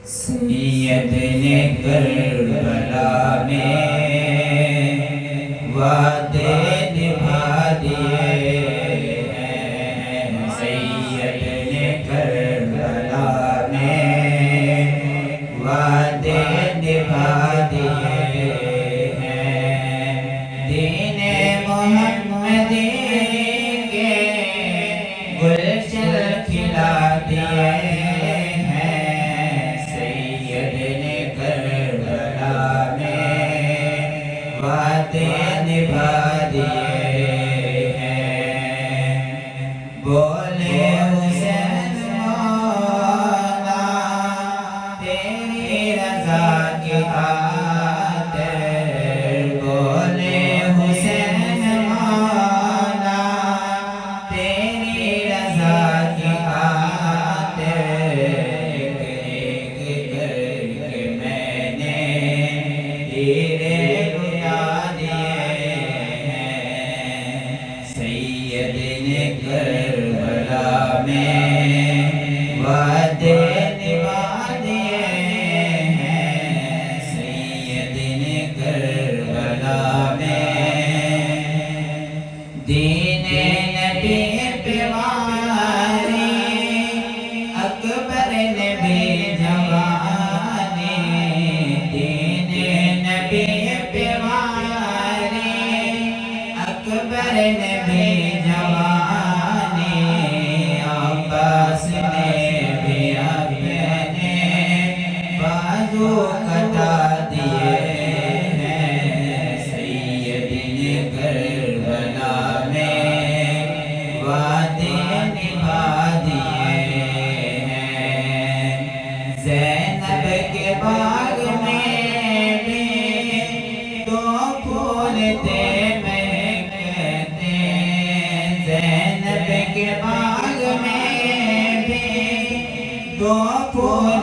سید نے کربلا میں وعدے نبھا دیے ہیں، سید نے کربلا میں وعدے نبھا دیے ہیں، دین محمدی کے گلشن کھلا دیے ہیں، سید نے کربلا میں وعدے نبھا دیے ہیں، بولے حسین مولا تیری رضا کی خاطر، بولے حسین مولا تیری رضا کی خاطر، ایک ایک کر کے میں نے تیرے رویا دیے ہیں، سید نے کربلا میں وعدے نبھا دیے ہیں، سید نے کربلا میں دین نبی پہ واری اکبر نے بھی جوانی، دین نبی پہ واری اکبر نے بھی جوانی، عباس نے بھی اپنے بازو کٹا دیے ہیں، سید نے کربلا میں وعدے نبھا دیے ہیں، زینب کے باغ میں بھی دو پھول تھے مہکتے، زینب کے باغ میں بھی دو پھول